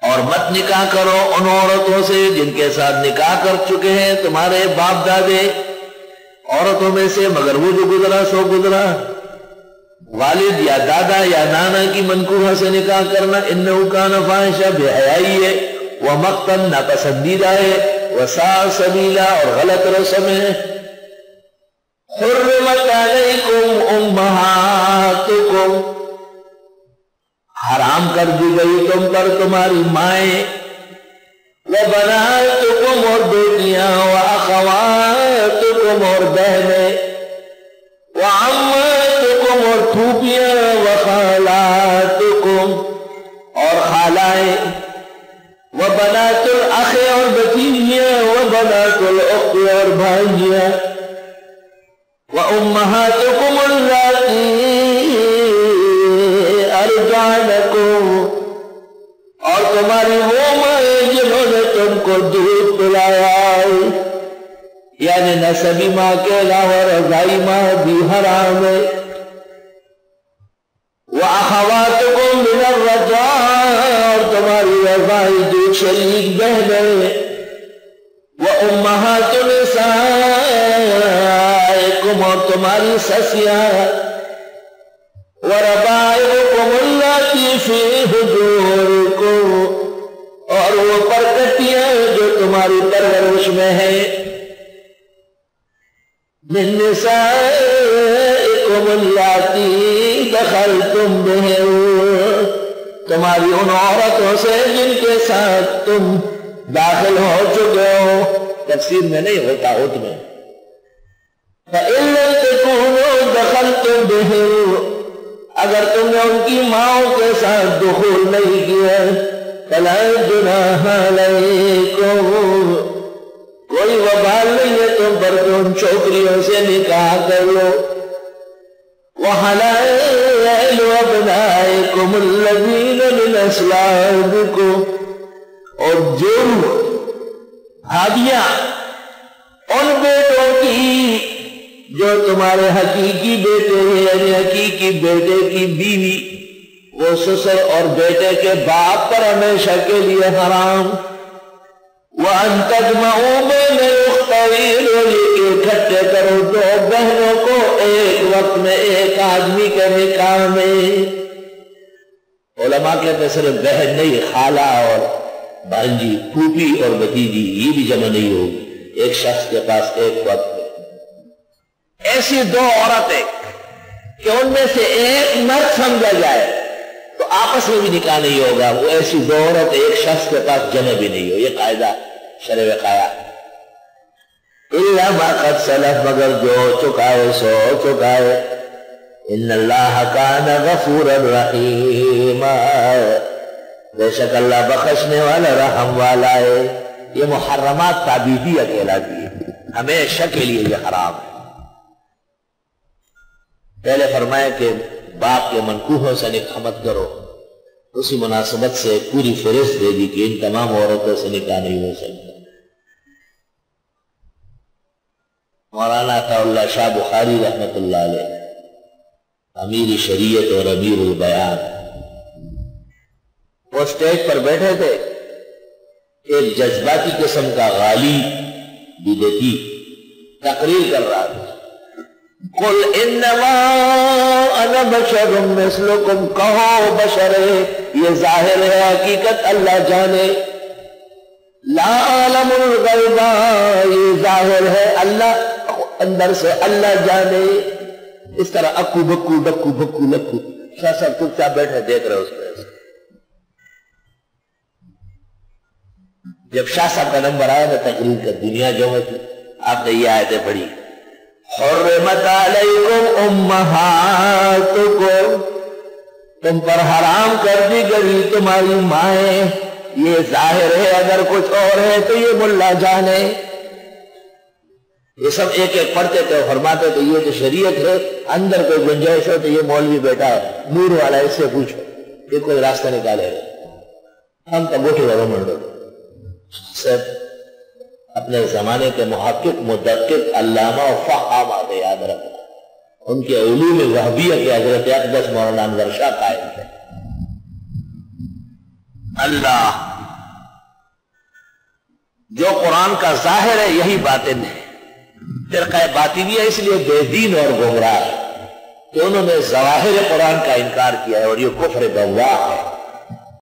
اور مت نکاح کرو ان عورتوں سے جن کے ساتھ نکاح کر چکے ہیں تمہارے باپ دادے عورتوں میں سے، مگر وہ جو گزرا سو گزرا۔ والد یا دادا یا نانا کی منکوحہ سے نکاح کرنا انہو کان فاحشہ، بے حیائی ہے، ومقتا ناپسندیدہ ہے، وساء سبیلا اور غلط رسم ہے۔ حرمت علیکم امہاتکم، حرام کر دی گئی تم پر تمہاری مائیں، وبناتکم اور بیٹیاں، واخواتکم اور بہنیں، وعماتکم اور پھوپھیاں، وخالاتکم اور خالائیں، وبنات الاخ اور بھتیجیاں، وبنات الاخت اور بھائیاں، وامہاتکم اللاتی ارضعنکم اور تمہاری وہ مائیں جنہوں نے تم کو دودھ پلایا، یعنی نسبی ماں کے علاوہ رضائی ماں بھی حرام ہے۔ وَأَخَوَاتُكُم مِّنَ الرَّضَاعِ اور تمہاری رضائی دودھ شریک بہنیں، وَأُمَّهَاتُ نِسَائِكُمْ اور تمہاری سسیاں، وَرَبَائِبُكُمُ اللَّاتِي فِي حُجُورِكُمْ اور وہ پرکٹیاں جو تمہاری پرورش میں ہیں، من نسائکم اللاتی دخلتم بہن تمہاری ان عورتوں سے جن کے ساتھ تم داخل ہو چکے ہو، تفسیر میں نہیں ہوتا ہوت میں، فَإِن لَمْ تَكُونُوا دَخَلْتُمْ بِهِنَّ اگر تم نے ان کی ماؤں کے ساتھ دخول نہیں کیا، فَلَا جُنَاحَ عَلَيْكُمْ کوئی وبال نہیں ہے تم پر کہ ان چھوکریوں سے نکاح کر لو۔ وَحَلَائِلُ أَبْنَائِكُمُ الَّذِينَ مِنْ أَصْلَابِكُمْ اور جرم ہادیاں ان بیٹوں کی جو تمہارے حقیقی بیٹے ہیں، یعنی حقیقی بیٹے کی بیوی، وہ سسر اور بیٹے کے باپ پر ہمیشہ کے لیے حرام۔ وَأَن تَجْمَعُوا بَيْنَ الْأُخْتَيْنِ اکٹھے کرو دو بہنوں کو ایک وقت میں ایک آدمی کے نکاح میں۔ علماء کہتے ہیں صرف بہن نہیں، خالہ اور بھانجی، پھوپھی اور بھتیجی، یہ بھی جمع نہیں ہوگی ایک شخص کے پاس ایک وقت میں۔ ایسی دو عورتیں کہ ان میں سے ایک مرد سمجھا جائے تو آپس میں بھی نکاح نہیں ہوگا، وہ ایسی دو عورت ایک شخص کے پاس جمع بھی نہیں ہو، یہ قاعدہ شرع وقایا۔ اِلَّا مَا قَدْ سَلَفَ مگر جو ہو چکا ہے سو ہو چکا ہے۔ إِنَّ اللَّهَ كَانَ غَفُورًا رَحِيمًا بے شک اللہ بخشنے والا رحم والا ہے۔ یہ محرمات تعبیدیہ کہلاتی ہے، ہمیشہ کے لیے یہ حرام ہے۔ پہلے فرمایا کہ باپ کے منکوحوں سے نکاح مت کرو، اسی مناسبت سے پوری فہرست دے دی کہ ان تمام عورتوں سے نکاح نہیں ہو سکتا۔ مولانا عطا اللہ شاہ بخاری رحمت اللہ علیہ، امیر شریعت اور امیر البیان، وہ اسٹیج پر بیٹھے تھے، ایک جذباتی قسم کا غالی بدعتی تقریر کر رہا تھا۔ قل انما انا بشر مثلکم، کہو بشر ہے، یہ ظاہر ہے حقیقت اللہ جانے، لا عالم الغیب یہ ظاہر ہے اللہ اندر سے اللہ جانے۔ اس طرح اکو بکو ڈکو بکو لکو، شاہ صاحب چپ چاپ بیٹھے دیکھ رہے اس پہ۔ جب شاہ صاحب کا نمبر آیا نا تقریر کا، دنیا جمع کی، آپ نے یہ آیتیں پڑھی، حرمت علیکم امہاتکم تم پر حرام کر دی گئی تمہاری مائیں، یہ ظاہر ہے، اگر کچھ اور ہے تو یہ ملا جانے۔ یہ سب ایک ایک پڑھتے تھے، فرماتے تھے یہ جو شریعت ہے، اندر کوئی گنجائش ہو تو یہ مولوی بیٹا ہے نور والا، اس سے پوچھو یہ کوئی راستہ نکالے گا، ہم تو موٹے لگا منڈو سب اپنے زمانے کے محقق مدقق علامہ و فہام آتے یاد رکھنا، ان کے علوم وہبیہ کے حضرت اقدس مولانا انور شاہ قائم تھے۔ اللہ جو قرآن کا ظاہر ہے یہی باطن ہے، فرقہ باطنی ہے اس لیے بے دین اور گمراہ ہے، دونوں نے ظواہر قرآن کا انکار کیا ہے اور یہ کفر بواح ہے۔